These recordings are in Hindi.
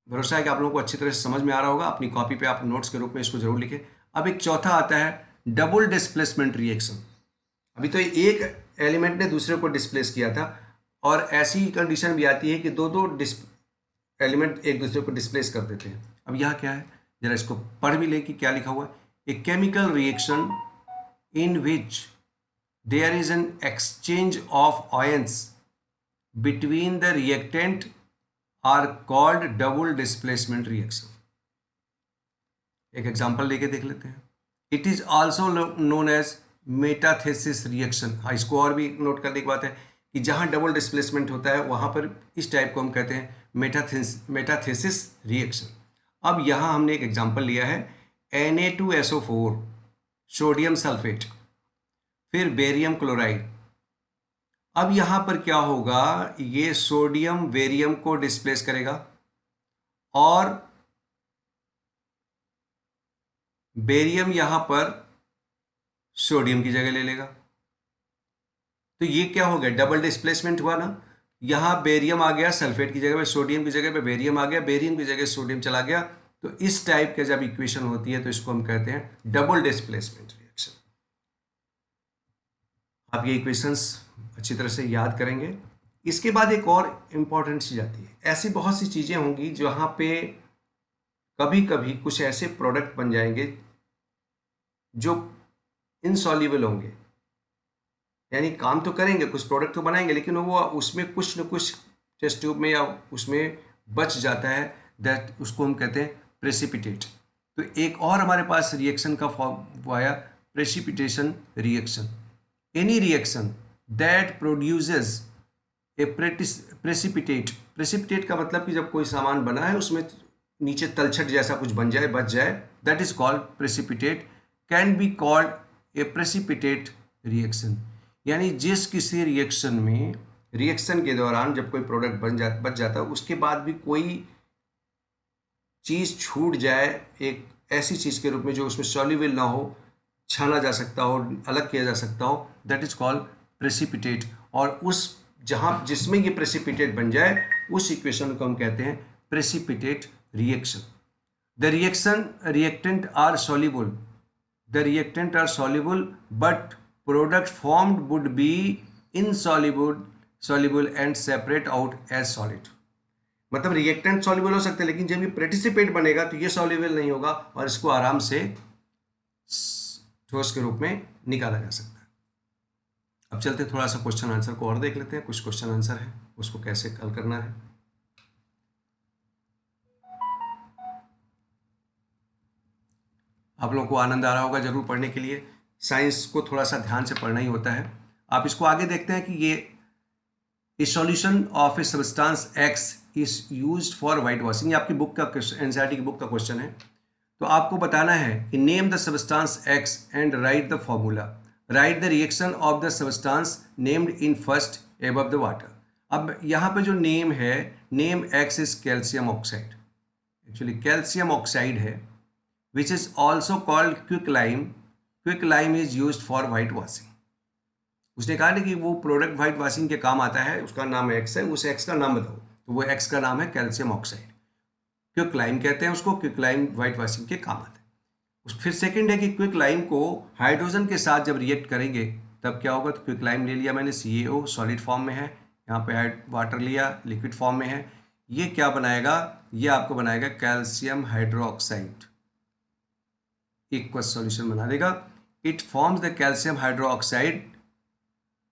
भरोसा है कि आप लोगों को अच्छी तरह से समझ में आ रहा होगा। अपनी कॉपी पे आप नोट्स के रूप में इसको जरूर लिखें। अब एक चौथा आता है डबल डिस्प्लेसमेंट रिएक्शन। अभी तो एक एलिमेंट ने दूसरे को डिस्प्लेस किया था, और ऐसी कंडीशन भी आती है कि दो दो एलिमेंट एक दूसरे को डिस्प्लेस कर देते हैं। अब यह क्या है, जरा इसको पढ़ भी लें कि क्या लिखा हुआ है। A chemical reaction in which there is an exchange of ions between the reactant are called double displacement reaction. एक एग्जांपल लेके देख लेते हैं। It is also known as metathesis reaction. हाँ, इसको और भी नोट करने की बात है कि जहां डबल डिस्प्लेसमेंट होता है वहां पर इस टाइप को हम कहते हैं मेटाथेसिस रिएक्शन। अब यहां हमने एक एग्जांपल लिया है Na2SO4 सोडियम सल्फेट, फिर बेरियम क्लोराइड। अब यहां पर क्या होगा, ये सोडियम बेरियम को डिस्प्लेस करेगा और बेरियम यहां पर सोडियम की जगह ले लेगा। तो ये क्या हो गया, डबल डिस्प्लेसमेंट हुआ ना। यहां बेरियम आ गया सल्फेट की जगह पे, सोडियम की जगह पे बेरियम आ गया, बेरियम की जगह सोडियम चला गया। तो इस टाइप के जब इक्वेशन होती है तो इसको हम कहते हैं डबल डिस्प्लेसमेंट रिएक्शन। आप ये इक्वेशंस अच्छी तरह से याद करेंगे। इसके बाद एक और इंपॉर्टेंट चीज आती है। ऐसी बहुत सी चीजें होंगी जहां पे कभी कभी कुछ ऐसे प्रोडक्ट बन जाएंगे जो इनसॉल्युबल होंगे, यानी काम तो करेंगे, कुछ प्रोडक्ट तो बनाएंगे, लेकिन वो उसमें कुछ न कुछ टेस्ट ट्यूब में या उसमें बच जाता है, दैट उसको हम कहते हैं प्रेसिपिटेट। तो एक और हमारे पास रिएक्शन का फॉर्म आया, precipitation reaction. Any reaction that produces A precipitate. Precipitate का मतलब कि जब कोई सामान बना है उसमें नीचे तलछट जैसा कुछ बन जाए, बच जाए, that is called precipitate, can be called a precipitate reaction. यानी जिस किसी रिएक्शन में, रिएक्शन के दौरान जब कोई प्रोडक्ट बच जाता है, उसके बाद भी कोई चीज़ छूट जाए एक ऐसी चीज़ के रूप में जो उसमें सॉल्युबल ना हो, छाना जा सकता हो, अलग किया जा सकता हो, दैट इज कॉल्ड प्रेसिपिटेट। और उस जहां जिसमें ये प्रेसिपिटेट बन जाए उस इक्वेशन को हम कहते हैं precipitate reaction. The reactant are soluble, the reactant are soluble but product formed would be insoluble and separate out as solid। मतलब रिएक्टेंट सॉल्युबल हो सकते हैं, लेकिन जब ये प्रेटिसिपेट बनेगा तो ये सॉल्युबल नहीं होगा और इसको आराम से ठोस के रूप में निकाला जा सकता है। अब चलते थोड़ा सा क्वेश्चन आंसर को और देख लेते हैं। कुछ क्वेश्चन आंसर है, उसको कैसे हल करना है। आप लोगों को आनंद आ रहा होगा जरूर पढ़ने के लिए। साइंस को थोड़ा सा ध्यान से पढ़ना ही होता है। आप इसको आगे देखते हैं कि ये ए solution of a substance x is used for white washing. ये आपकी बुक का एनसीईआरटी की बुक का क्वेश्चन है। तो आपको बताना है कि name the substance x and right the formula, right the reaction of the substance named in first above the water. अब यहाँ पे जो नेम है, name x is calcium oxide, actually calcium oxide है, which is also called quicklime। quicklime is used for white washing। उसने कहा ना कि वो प्रोडक्ट व्हाइट वॉशिंग के काम आता है, उसका नाम एक्स है, उस एक्स का नाम बताओ। तो वो एक्स का नाम है कैल्शियम ऑक्साइड, क्विकलाइम कहते हैं उसको। क्विकलाइम व्हाइट वॉशिंग के काम आता है। फिर सेकंड है कि क्विकलाइम को हाइड्रोजन के साथ जब रिएक्ट करेंगे तब क्या होगा। तो क्विकलाइम ले लिया मैंने, CaO सॉलिड फॉर्म में है, यहाँ पे वाटर लिया लिक्विड फॉर्म में है। ये क्या बनाएगा, ये आपको बनाएगा कैल्शियम हाइड्रोक्साइड, इक्वस सॉल्यूशन बना देगा। It forms the calcium hydroxide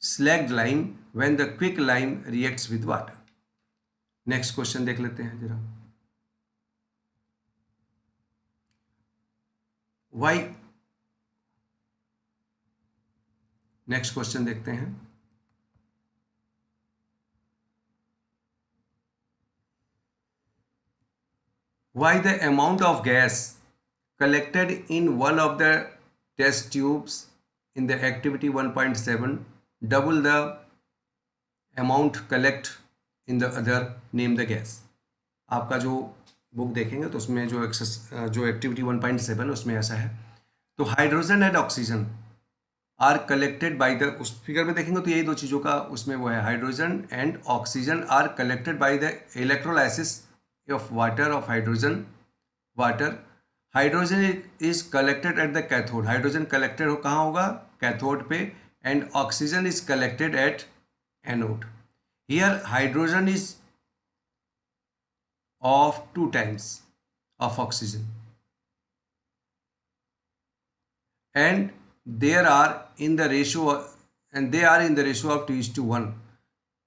slagged lime when the quick lime reacts with water. Next question देख लेते हैं जरा। वाई, नेक्स्ट क्वेश्चन देखते हैं। Why the amount of gas collected in one of the test tubes in the activity 1.7 double the amount collect in the other, name the gas। आपका जो बुक देखेंगे तो उसमें जो एक्टिविटी 1.7 उसमें ऐसा है। तो hydrogen and oxygen are collected by the, उस फिगर में देखेंगे तो यही दो चीज़ों का उसमें वो है, hydrogen and oxygen are collected by the electrolysis of water of hydrogen water, hydrogen is collected at the cathode, hydrogen collected हो कहाँ होगा, कैथोड पे, and oxygen is collected at anode. Here hydrogen is of 2 times of oxygen, and there are in the ratio and they are in the ratio of 2:1।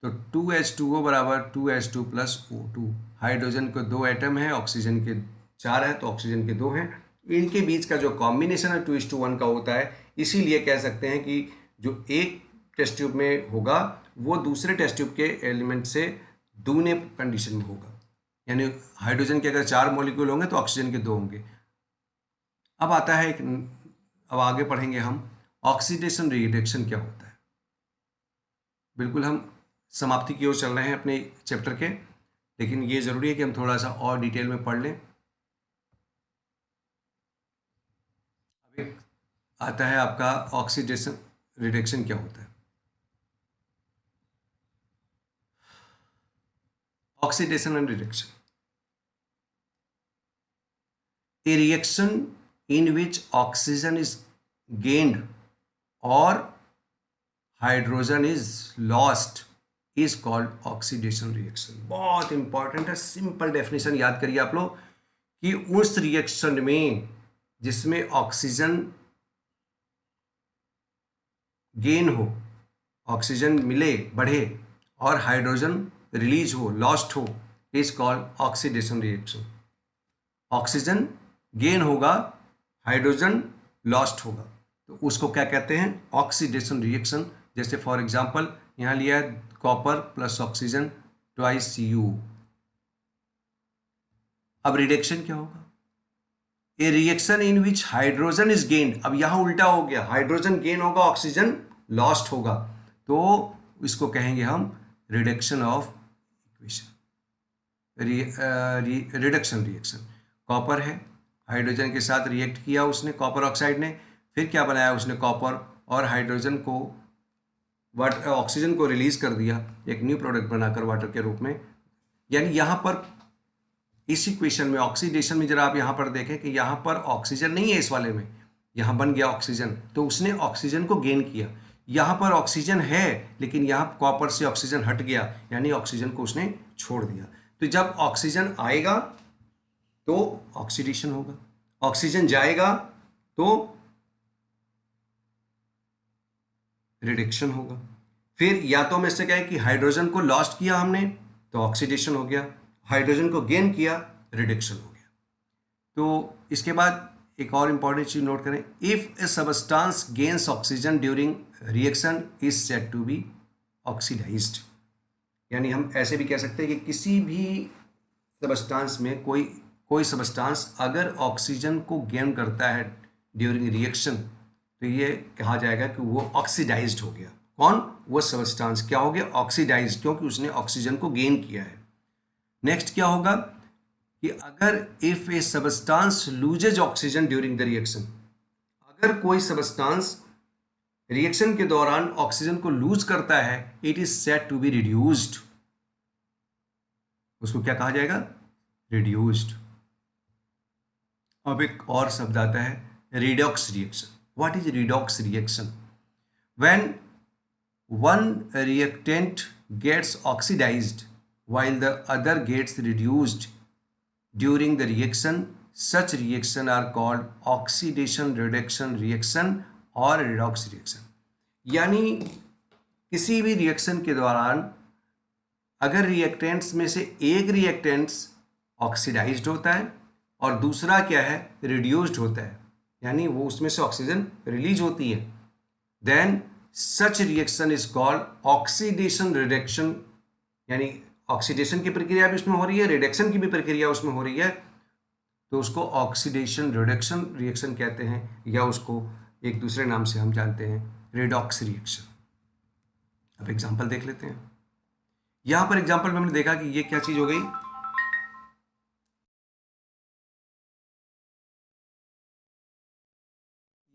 तो 2H2O बराबर 2H2 प्लस O2। हाइड्रोजन के 2 एटम है, ऑक्सीजन के 4 है, तो ऑक्सीजन के 2 हैं। इनके बीच का जो कॉम्बिनेशन है 2:1 का होता है, इसीलिए कह सकते हैं कि जो एक टेस्ट ट्यूब में होगा वो दूसरे टेस्ट ट्यूब के एलिमेंट से दूने कंडीशन में होगा। यानी हाइड्रोजन के अगर 4 मॉलिक्यूल होंगे तो ऑक्सीजन के 2 होंगे। अब आता है अब आगे पढ़ेंगे हम ऑक्सीडेशन रिडक्शन क्या होता है। बिल्कुल हम समाप्ति की ओर चल रहे हैं अपने चैप्टर के, लेकिन ये ज़रूरी है कि हम थोड़ा सा और डिटेल में पढ़ लें। अभी आता है आपका ऑक्सीडेशन रिडक्शन क्या होता है। Oxidation and reduction, a reaction in which oxygen is gained or hydrogen is lost is called oxidation reaction। बहुत इंपॉर्टेंट है, सिंपल डेफिनेशन याद करिए आप लोग कि उस रिएक्शन में जिसमें ऑक्सीजन गेन हो, ऑक्सीजन मिले बढ़े, और हाइड्रोजन रिलीज हो, लॉस्ट हो, is called oxidation reaction. Oxygen gain होगा, हाइड्रोजन लॉस्ट होगा, तो उसको क्या कहते हैं, ऑक्सीडेशन रिएक्शन। जैसे फॉर एग्जांपल यहाँ लिया है copper plus oxygen twice Cu। अब रिडक्शन क्या होगा, ए reaction in which hydrogen is gained. अब यहाँ उल्टा हो गया, हाइड्रोजन गेन होगा, ऑक्सीजन लॉस्ट होगा, तो इसको कहेंगे हम reduction of equation, reduction reaction. Copper है, हाइड्रोजन के साथ रिएक्ट किया उसने, कॉपर ऑक्साइड ने, फिर क्या बनाया उसने, कॉपर और हाइड्रोजन को वाटर ऑक्सीजन को रिलीज कर दिया एक न्यू प्रोडक्ट बनाकर वाटर के रूप में। यानी यहाँ पर इस इक्वेशन में ऑक्सीडेशन में जरा आप यहाँ पर देखें कि यहाँ पर ऑक्सीजन नहीं है इस वाले में, यहाँ बन गया ऑक्सीजन, तो उसने ऑक्सीजन को गेन किया। यहाँ पर ऑक्सीजन है लेकिन यहाँ कॉपर से ऑक्सीजन हट गया, यानी ऑक्सीजन को उसने छोड़ दिया। तो जब ऑक्सीजन आएगा तो ऑक्सीडेशन होगा, ऑक्सीजन जाएगा तो रिडक्शन होगा। फिर या तो में से क्या है कि हाइड्रोजन को लॉस्ट किया हमने तो ऑक्सीडेशन हो गया, हाइड्रोजन को गेन किया रिडक्शन हो गया। तो इसके बाद एक और इंपॉर्टेंट चीज नोट करें, if a substance gains oxygen during reaction is said to be oxidised. यानी हम ऐसे भी कह सकते हैं कि किसी भी सबस्टांस में कोई सबस्टांस अगर ऑक्सीजन को गेन करता है ड्यूरिंग रिएक्शन तो ये कहा जाएगा कि वो ऑक्सीडाइज्ड हो गया। कौन, वो सबस्टांस क्या हो गया, ऑक्सीडाइज्ड, क्योंकि उसने ऑक्सीजन को गेन किया है। नेक्स्ट क्या होगा कि अगर if a substance loses oxygen during the reaction, अगर कोई सबस्टांस रिएक्शन के दौरान ऑक्सीजन को लूज करता है, it is said to be reduced. उसको क्या कहा जाएगा, रिड्यूस्ड। अब एक और शब्द आता है redox reaction. What is redox reaction? When one reactant gets oxidised while the other gets reduced during the reaction, such reaction are called oxidation reduction reaction और redox reaction। यानी किसी भी रिएक्शन के दौरान अगर रिएक्टेंट्स में से एक रिएक्टेंट्स ऑक्सीडाइज्ड होता है और दूसरा क्या है, रिड्यूस्ड होता है, यानी वो उसमें से ऑक्सीजन रिलीज होती है, then such reaction is called oxidation reduction. यानी ऑक्सीडेशन की प्रक्रिया भी उसमें हो रही है, रिडक्शन की भी प्रक्रिया उसमें हो रही है, तो उसको ऑक्सीडेशन रिडक्शन रिएक्शन कहते हैं, या उसको एक दूसरे नाम से हम जानते हैं रिडॉक्स रिएक्शन। अब एग्जांपल देख लेते हैं। यहां पर एग्जांपल में हमने देखा कि ये क्या चीज हो गई,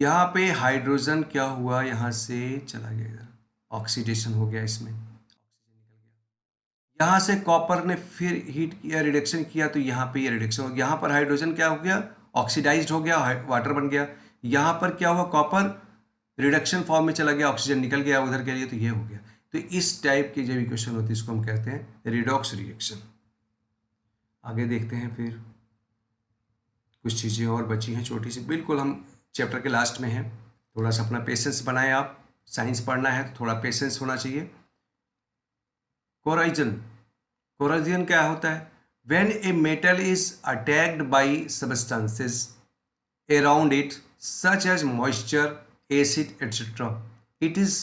यहां पे हाइड्रोजन क्या हुआ, यहां से चला गया इधर, ऑक्सीडेशन हो गया, इसमें ऑक्सीजन निकल गया। यहाँ से कॉपर ने फिर हीट किया, रिडक्शन किया, तो यहाँ पे ये रिडक्शन हो गया। यहाँ पर हाइड्रोजन क्या हो गया, ऑक्सीडाइज्ड हो गया, वाटर बन गया। यहाँ पर क्या हुआ, कॉपर रिडक्शन फॉर्म में चला गया, ऑक्सीजन निकल गया उधर के लिए, तो ये हो गया। तो इस टाइप की जब इक्वेशन होती है इसको हम कहते हैं रिडॉक्स रिएक्शन। आगे देखते हैं, फिर कुछ चीज़ें और बची हैं छोटी सी, बिल्कुल हम चैप्टर के लास्ट में हैं। थोड़ा सा अपना पेशेंस बनाएं, आप साइंस पढ़ना है तो थोड़ा पेशेंस होना चाहिए। कोराइजन, कोराइजन क्या होता है, when a metal is attacked by substances around it such as moisture, acid, etc. It is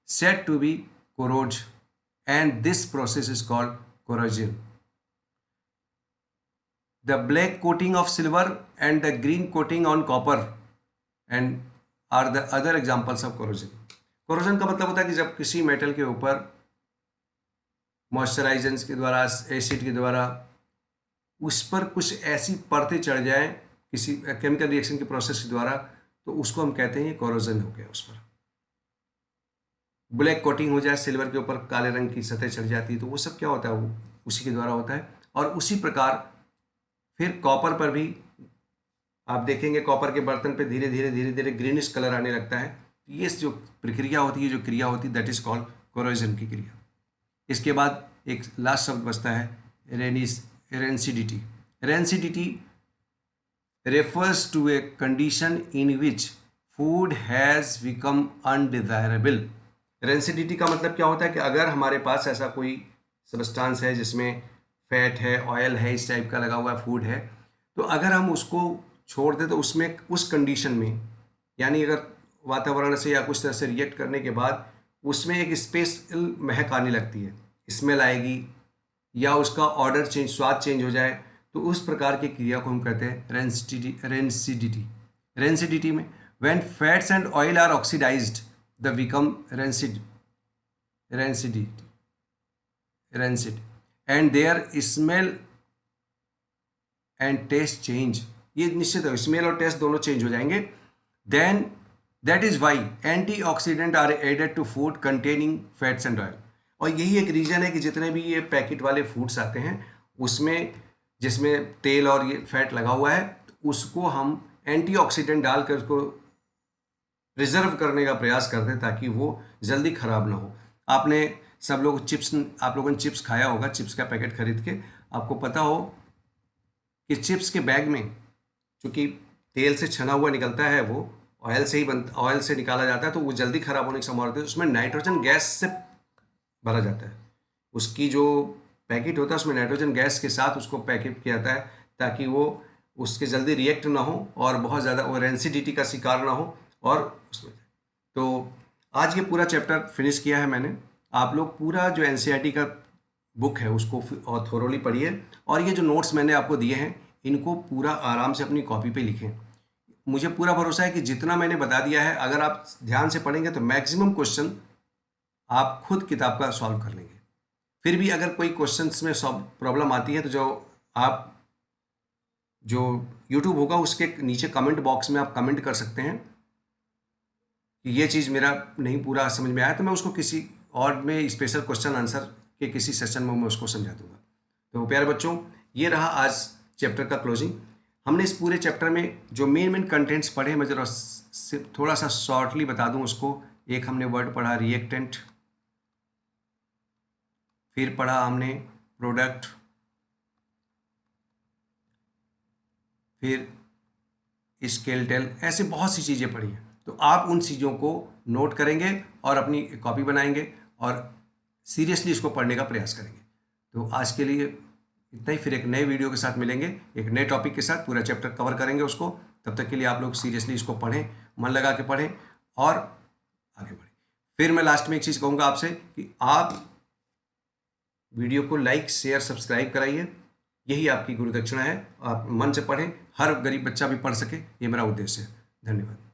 said to be corrode, and this process is called corrosion. The black coating of silver and the green coating on copper and are the other examples of corrosion. Corrosion का मतलब होता है कि जब किसी मेटल के ऊपर मॉइस्चराइजेंस के द्वारा, एसिड के द्वारा उस पर कुछ ऐसी परतें चढ़ जाएं किसी केमिकल रिएक्शन के प्रोसेस के द्वारा, तो उसको हम कहते हैं ये कोरोजन हो गया। उस पर ब्लैक कोटिंग हो जाए, सिल्वर के ऊपर काले रंग की सतह चढ़ जाती है, तो वो सब क्या होता है, वो उसी के द्वारा होता है। और उसी प्रकार फिर कॉपर पर भी आप देखेंगे, कॉपर के बर्तन पे धीरे धीरे ग्रीनिश कलर आने लगता है। ये जो प्रक्रिया होती है, जो क्रिया होती है, दैट इज कॉल्ड कोरोजन की क्रिया। इसके बाद एक लास्ट शब्द बचता है rancidity. Rancidity refers to a condition in which food has become undesirable. Rancidity का मतलब क्या होता है कि अगर हमारे पास ऐसा कोई सब्सटेंस है जिसमें फैट है, ऑयल है, इस टाइप का लगा हुआ फूड है, तो अगर हम उसको छोड़ दें तो उसमें उस कंडीशन में, यानी अगर वातावरण से या कुछ तरह से रिएक्ट करने के बाद उसमें एक स्पेशल महक आने लगती है, स्मेल आएगी, या उसका ऑर्डर चेंज, स्वाद चेंज हो जाए, तो उस प्रकार की क्रिया को हम कहते हैं रेंसिडिटी। रेंसिडिटी में when fats and oil are oxidised the become rancid and their smell and taste change. ये निश्चित है, स्मेल और टेस्ट दोनों चेंज हो जाएंगे। Then that is why antioxidant are added to food containing fats and oil. और यही एक रीजन है कि जितने भी ये पैकेट वाले फूड्स आते हैं उसमें जिसमें तेल और ये फैट लगा हुआ है, तो उसको हम एंटीऑक्सीडेंट डालकर उसको रिजर्व करने का प्रयास करते हैं ताकि वो जल्दी खराब ना हो। आपने सब लोग आप लोगों ने चिप्स खाया होगा, चिप्स का पैकेट खरीद के। आपको पता हो कि चिप्स के बैग में चूँकि तेल से छना हुआ निकलता है, वो ऑयल से ही ऑयल से निकाला जाता है, तो वो जल्दी खराब होने की संभावना होती है। उसमें नाइट्रोजन गैस से भरा जाता है, उसकी जो पैकेट होता है उसमें नाइट्रोजन गैस के साथ उसको पैकेट किया जाता है ताकि वो उसके जल्दी रिएक्ट ना हो और बहुत ज़्यादा वो रेंसिडिटी का शिकार ना हो। और उसमें तो आज ये पूरा चैप्टर फिनिश किया है मैंने। आप लोग पूरा जो एनसीईआरटी का बुक है उसको और थोरोली पढ़िए, और ये जो नोट्स मैंने आपको दिए हैं इनको पूरा आराम से अपनी कॉपी पे लिखें। मुझे पूरा भरोसा है कि जितना मैंने बता दिया है, अगर आप ध्यान से पढ़ेंगे तो मैक्सिमम क्वेश्चन आप खुद किताब का सॉल्व कर लेंगे। फिर भी अगर कोई क्वेश्चंस में प्रॉब्लम आती है तो जो YouTube होगा उसके नीचे कमेंट बॉक्स में आप कमेंट कर सकते हैं कि ये चीज़ मेरा नहीं पूरा समझ में आया, तो मैं उसको किसी और में स्पेशल क्वेश्चन आंसर के किसी सेशन में मैं उसको समझा दूंगा। तो प्यारे बच्चों, ये रहा आज चैप्टर का क्लोजिंग। हमने इस पूरे चैप्टर में जो मेन कंटेंट्स पढ़े, मैं जरा थोड़ा सा शॉर्टली बता दूं उसको। एक हमने वर्ड पढ़ा रिएक्टेंट, फिर पढ़ा हमने प्रोडक्ट, फिर स्केलेटल, ऐसे बहुत सी चीज़ें पढ़ी हैं। तो आप उन चीज़ों को नोट करेंगे और अपनी कॉपी बनाएंगे और सीरियसली इसको पढ़ने का प्रयास करेंगे। तो आज के लिए इतना ही, फिर एक नए वीडियो के साथ मिलेंगे, एक नए टॉपिक के साथ पूरा चैप्टर कवर करेंगे उसको। तब तक के लिए आप लोग सीरियसली इसको पढ़ें, मन लगा के पढ़ें और आगे बढ़ें। फिर मैं लास्ट में एक चीज़ कहूँगा आपसे कि आप वीडियो को लाइक, शेयर, सब्सक्राइब कराइए। यही आपकी गुरु दक्षिणा है। आप मन से पढ़ें, हर गरीब बच्चा भी पढ़ सके, ये मेरा उद्देश्य है। धन्यवाद।